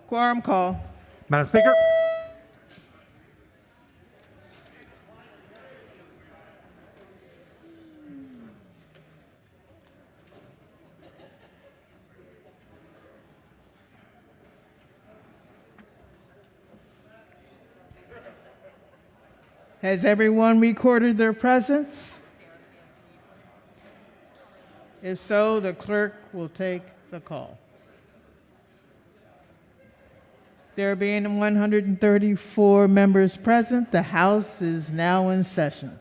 Quorum call. Madam Speaker. Has everyone recorded their presence? If so, the clerk will take the call. There being 134 members present, the House is now in session.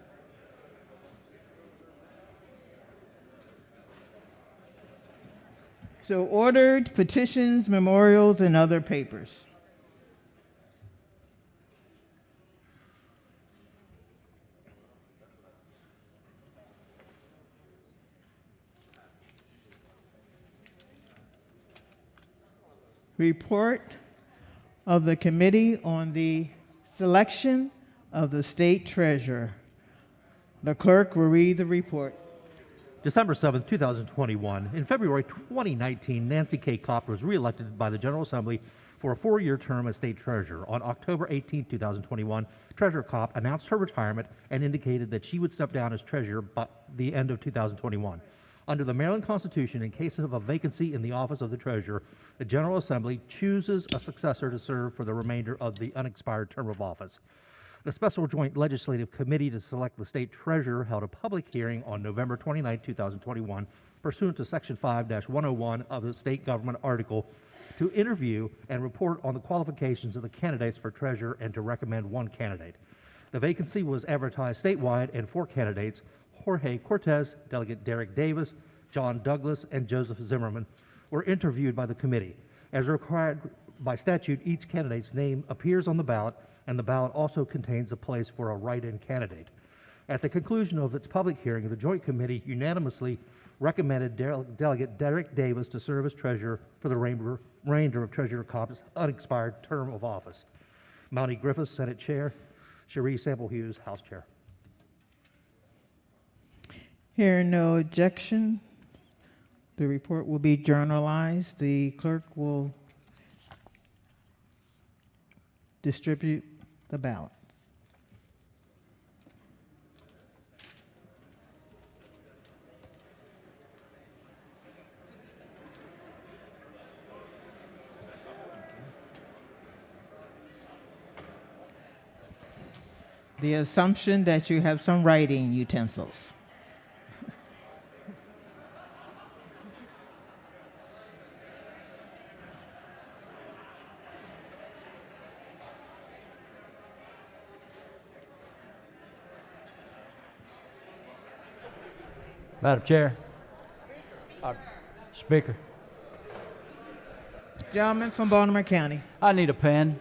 So ordered, petitions, memorials, and other papers. Report of the Committee on the Selection of the State Treasurer. The clerk will read the report. December 7, 2021. In February 2019, Nancy K. Kopp was reelected by the General Assembly for a 4-year term as State Treasurer. On October 18, 2021, Treasurer Kopp announced her retirement and indicated that she would step down as Treasurer by the end of 2021. Under the Maryland Constitution, in case of a vacancy in the office of the Treasurer, the General Assembly chooses a successor to serve for the remainder of the unexpired term of office. The Special Joint Legislative Committee to select the State Treasurer held a public hearing on November 29, 2021, pursuant to Section 5-101 of the State Government Article, to interview and report on the qualifications of the candidates for Treasurer and to recommend one candidate. The vacancy was advertised statewide, and 4 candidates, Jorge Cortez, Delegate Derek Davis, John Douglas, and Joseph Zimmerman, were interviewed by the committee. As required by statute, each candidate's name appears on the ballot, and the ballot also contains a place for a write-in candidate. At the conclusion of its public hearing, the Joint Committee unanimously recommended Delegate Derek Davis to serve as Treasurer for the remainder of Treasurer Kopp's unexpired term of office. Mountie Griffiths, Senate Chair. Cherie Sample Hughes, House Chair. Hearing no objection, the report will be journalized. The clerk will distribute the ballots. The assumption that you have some writing utensils. Madam Chair. Speaker. Gentleman from Baltimore County. I need a pen.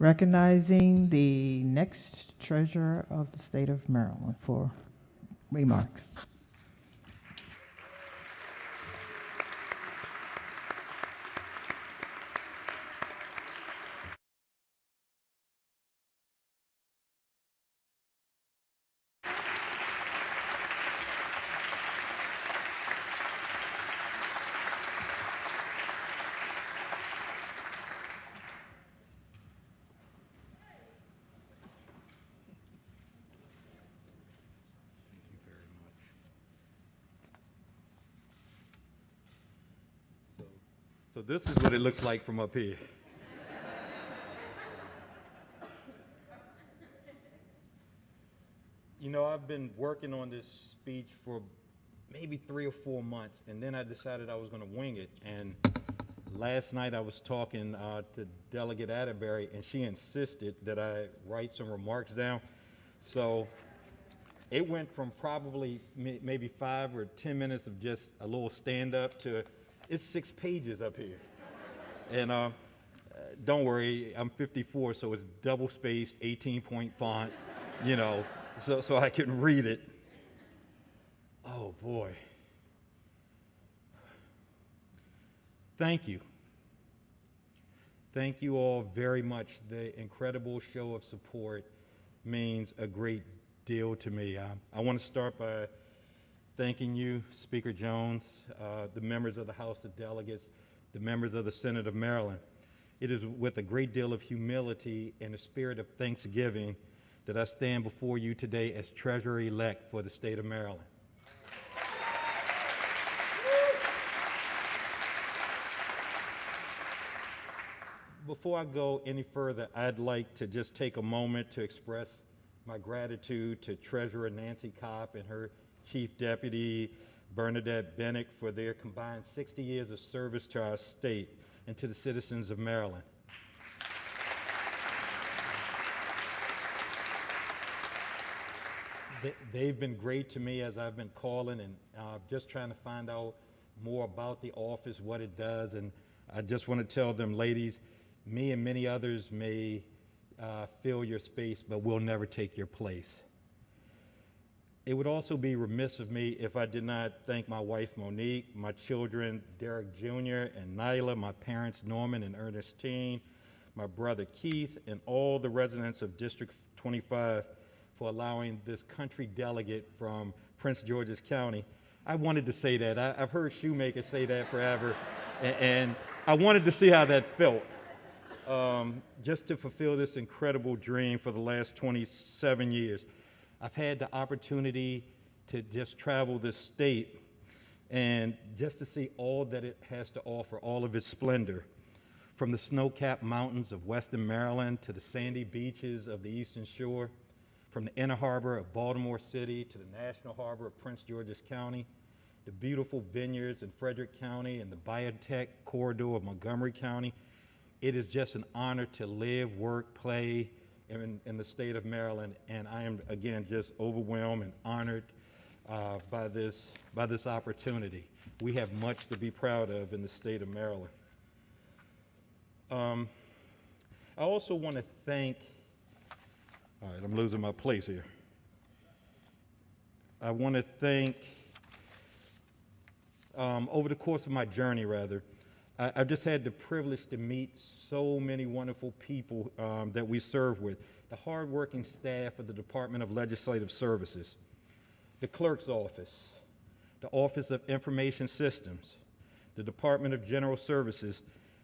Recognizing the next treasurer of the state of Maryland for remarks. So this is what it looks like from up here. You know, I've been working on this speech for maybe 3 or 4 months, and then I decided I was going to wing it. And last night I was talking to Delegate Atterbury, and she insisted that I write some remarks down. So it went from probably maybe 5 or 10 minutes of just a little stand-up to it's 6 pages up here. And don't worry, I'm 54, so it's double-spaced, 18-point font, you know, so I can read it. Oh, boy. Thank you. Thank you all very much. The incredible show of support means a great deal to me. I want to start by thanking you, Speaker Jones, the members of the House of Delegates, the members of the Senate of Maryland. It is with a great deal of humility and a spirit of thanksgiving that I stand before you today as Treasurer-elect for the state of Maryland. Before I go any further, I'd like to just take a moment to express my gratitude to Treasurer Nancy Kopp and her Chief Deputy Bernadette Bennett for their combined 60 years of service to our state and to the citizens of Maryland. They've been great to me as I've been calling and just trying to find out more about the office, what it does, and I just want to tell them, ladies, me and many others may fill your space, but we'll never take your place. It would also be remiss of me if I did not thank my wife, Monique, my children, Derek Jr. and Nyla, my parents, Norman and Ernestine, my brother, Keith, and all the residents of District 25 for allowing this country delegate from Prince George's County. I wanted to say that. I've heard shoemakers say that forever, and I wanted to see how that felt. Just to fulfill this incredible dream for the last 27 years. I've had the opportunity to just travel this state and just to see all that it has to offer, all of its splendor, from the snow-capped mountains of Western Maryland to the sandy beaches of the Eastern Shore, from the inner harbor of Baltimore City to the National Harbor of Prince George's County, the beautiful vineyards in Frederick County and the biotech corridor of Montgomery County. It is just an honor to live, work, play in the state of Maryland, and I am, again, just overwhelmed and honored by this opportunity. We have much to be proud of in the state of Maryland. I also want to thank, all right, I'm losing my place here. I want to thank, over the course of my journey, rather, I've just had the privilege to meet so many wonderful people that we serve with. The hardworking staff of the Department of Legislative Services, the Clerk's Office, the Office of Information Systems, the Department of General Services,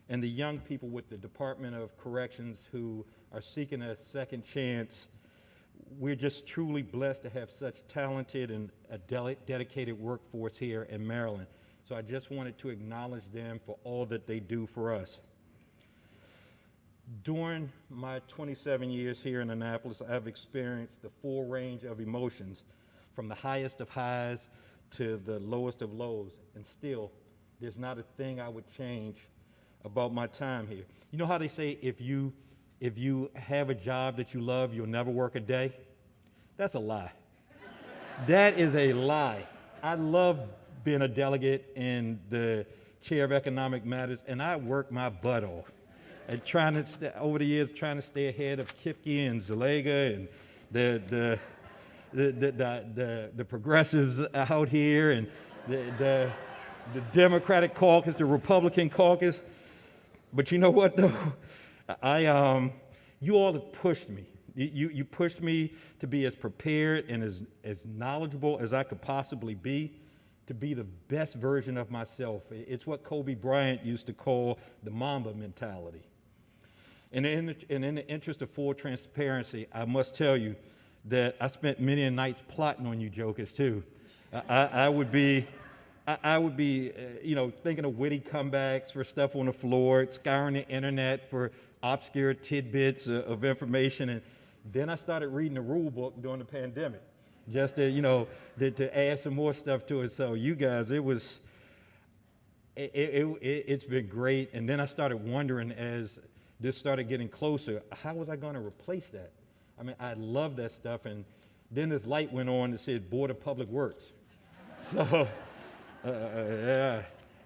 and the young people with the Department of Corrections who are seeking a second chance. We're just truly blessed to have such talented and a dedicated workforce here in Maryland. So I just wanted to acknowledge them for all that they do for us. During my 27 years here in Annapolis, I've experienced the full range of emotions, from the highest of highs to the lowest of lows, and still, there's not a thing I would change about my time here. You know how they say if you have a job that you love, you'll never work a day? That's a lie. That is a lie. I love being a delegate in the chair of economic matters, and I work my butt off. and over the years, trying to stay ahead of Kipke and Zelega and the progressives out here and the Democratic caucus, the Republican caucus. But you know what, though? You all have pushed me. You pushed me to be as prepared and as knowledgeable as I could possibly be, to be the best version of myself. It's what Kobe Bryant used to call the Mamba mentality. And in the interest of full transparency, I must tell you that I spent many nights plotting on you jokers too. I would be, thinking of witty comebacks for stuff on the floor, scouring the internet for obscure tidbits of information, and then I started reading the rule book during the pandemic, just to add some more stuff to it. So you guys, it's been great. And then I started wondering as this started getting closer, how was I going to replace that? I mean, I love that stuff. And then this light went on that said Board of Public Works. So, yeah,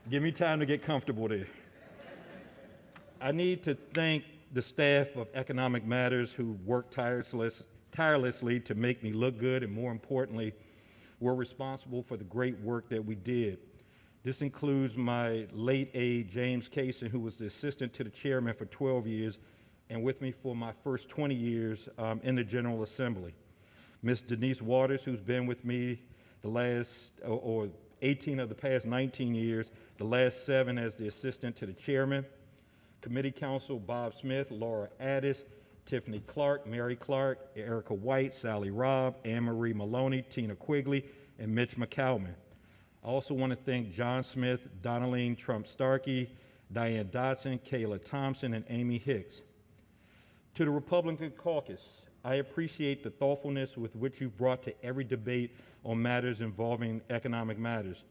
give me time to get comfortable there. I need to thank the staff of Economic Matters who worked tirelessly to make me look good, and more importantly, were responsible for the great work that we did. This includes my late aide, James Kaysen, who was the assistant to the chairman for 12 years and with me for my first 20 years in the General Assembly. Ms. Denise Waters, who's been with me the last, or 18 of the past 19 years, the last 7 as the assistant to the chairman. Committee Counsel Bob Smith, Laura Addis, Tiffany Clark, Mary Clark, Erica White, Sally Robb, Anne Marie Maloney, Tina Quigley, and Mitch McCalman. I also want to thank John Smith, Donaline Trump-Starkey, Diane Dodson, Kayla Thompson, and Amy Hicks. To the Republican caucus, I appreciate the thoughtfulness with which you brought to every debate on matters involving economic matters.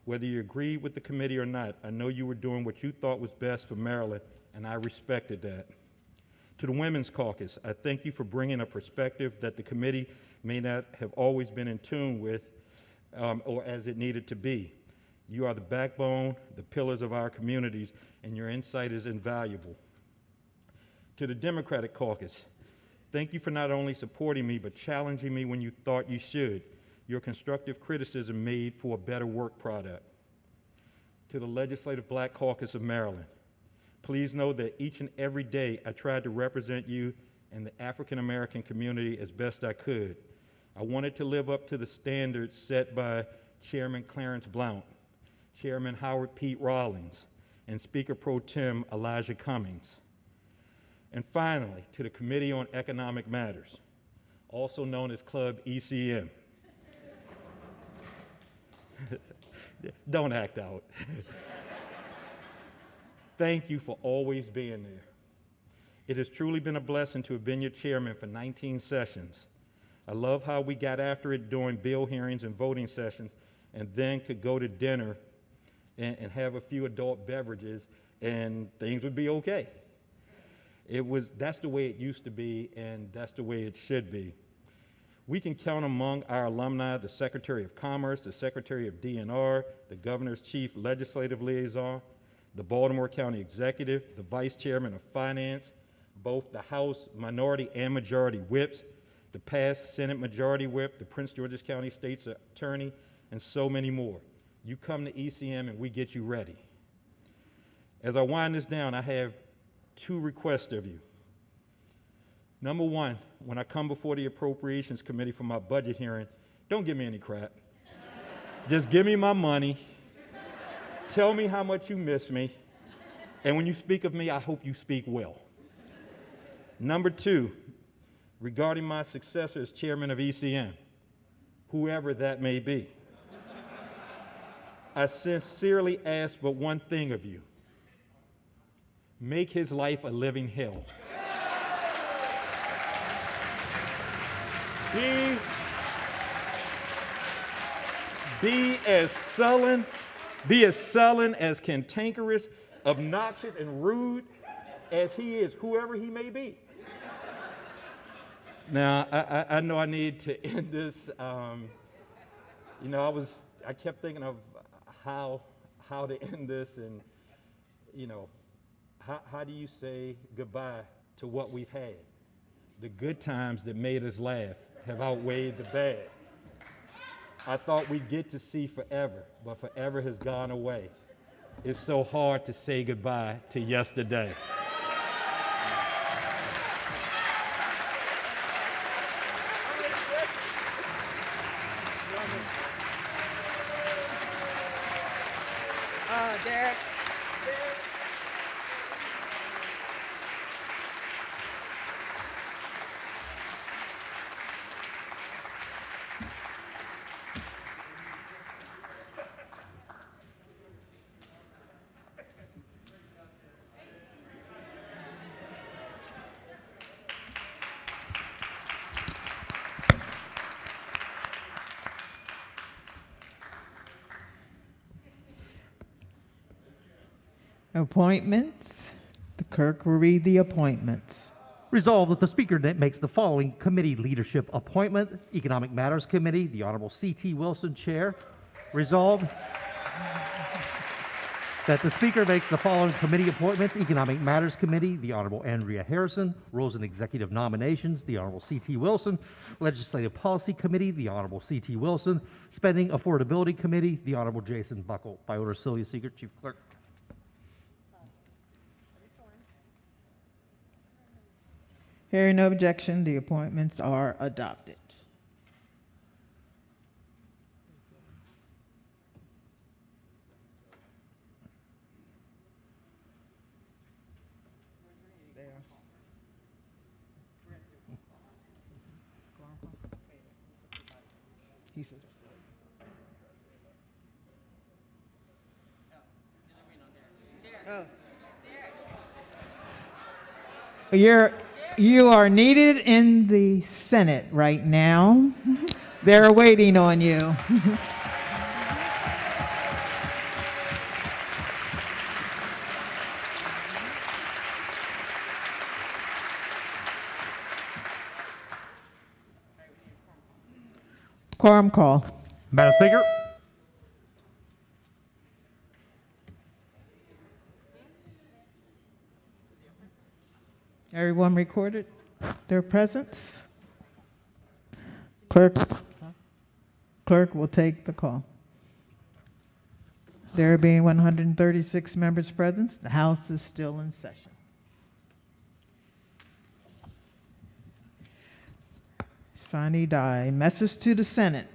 Whether you agreed with the committee or not, I know you were doing what you thought was best for Maryland, and I respected that. To the Women's Caucus, I thank you for bringing a perspective that the committee may not have always been in tune with or as it needed to be. You are the backbone, the pillars of our communities, and your insight is invaluable. To the Democratic Caucus, thank you for not only supporting me, but challenging me when you thought you should. Your constructive criticism made for a better work product. To the Legislative Black Caucus of Maryland, please know that each and every day I tried to represent you and the African American community as best I could. I wanted to live up to the standards set by Chairman Clarence Blount, Chairman Howard Pete Rawlings, and Speaker Pro Tem Elijah Cummings. And finally, to the Committee on Economic Matters, also known as Club ECM. Don't act out. Thank you for always being there. It has truly been a blessing to have been your chairman for 19 sessions. I love how we got after it during bill hearings and voting sessions, and then could go to dinner and have a few adult beverages, and things would be okay. That's the way it used to be, and that's the way it should be. We can count among our alumni the Secretary of Commerce, the Secretary of DNR, the Governor's Chief Legislative Liaison, the Baltimore County Executive, the Vice Chairman of Finance, both the House Minority and Majority Whips, the past Senate Majority Whip, the Prince George's County State's Attorney, and so many more. You come to ECM and we get you ready. As I wind this down, I have 2 requests of you. Number 1, when I come before the Appropriations Committee for my budget hearing, don't give me any crap. Just give me my money. Tell me how much you miss me. And when you speak of me, I hope you speak well. Number 2, regarding my successor as chairman of ECM, whoever that may be, I sincerely ask but one thing of you: make his life a living hell. Be as sullen, as cantankerous, obnoxious, and rude as he is, whoever he may be. Now, I know I need to end this. I kept thinking of how to end this, and how do you say goodbye to what we've had? The good times that made us laugh have outweighed the bad. I thought we'd get to see forever, but forever has gone away. It's so hard to say goodbye to yesterday. Derek. Appointments. The clerk will read the appointments. Resolved that the Speaker makes the following committee leadership appointment: Economic Matters Committee, the Honorable C.T. Wilson, Chair. Resolved that the Speaker makes the following committee appointments: Economic Matters Committee, the Honorable Andrea Harrison. Rules and Executive Nominations, the Honorable C.T. Wilson. Legislative Policy Committee, the Honorable C.T. Wilson. Spending Affordability Committee, the Honorable Jason Buckle. By order of Sylvia Seeger, Chief Clerk. Hearing no objection, the appointments are adopted. He said. Oh. You are needed in the Senate right now. They're waiting on you. Quorum call. Madam Speaker. Everyone recorded their presence. Clerk will take the call. There being 136 members present, the House is still in session. Sine die. Message to the Senate.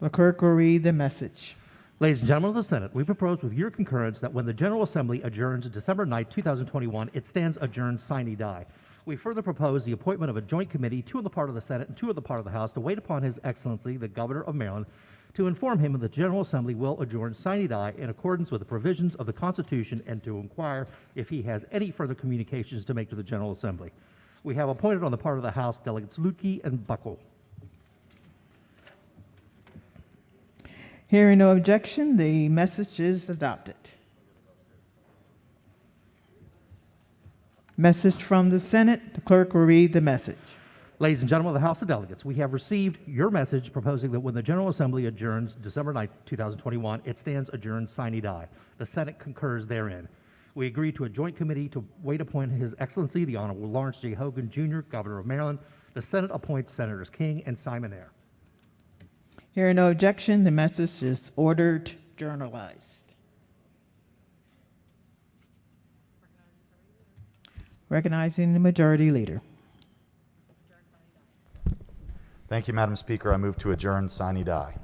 The clerk will read the message. Ladies and gentlemen of the Senate, we propose with your concurrence that when the General Assembly adjourns December 9, 2021, it stands adjourned sine die. We further propose the appointment of a joint committee, 2 on the part of the Senate and 2 on the part of the House, to wait upon His Excellency, the Governor of Maryland, to inform him that the General Assembly will adjourn sine die in accordance with the provisions of the Constitution and to inquire if he has any further communications to make to the General Assembly. We have appointed on the part of the House Delegates Lutke and Buckle. Hearing no objection, the message is adopted. Message from the Senate. The clerk will read the message. Ladies and gentlemen of the House of Delegates, we have received your message proposing that when the General Assembly adjourns December 9, 2021, it stands adjourned sine die. The Senate concurs therein. We agree to a joint committee to wait upon His Excellency, the Honorable Lawrence J. Hogan, Jr., Governor of Maryland. The Senate appoints Senators King and Simon Eyre. Hearing no objection, the message is ordered journalized. Recognizing the Majority Leader. Thank you, Madam Speaker. I move to adjourn sine die.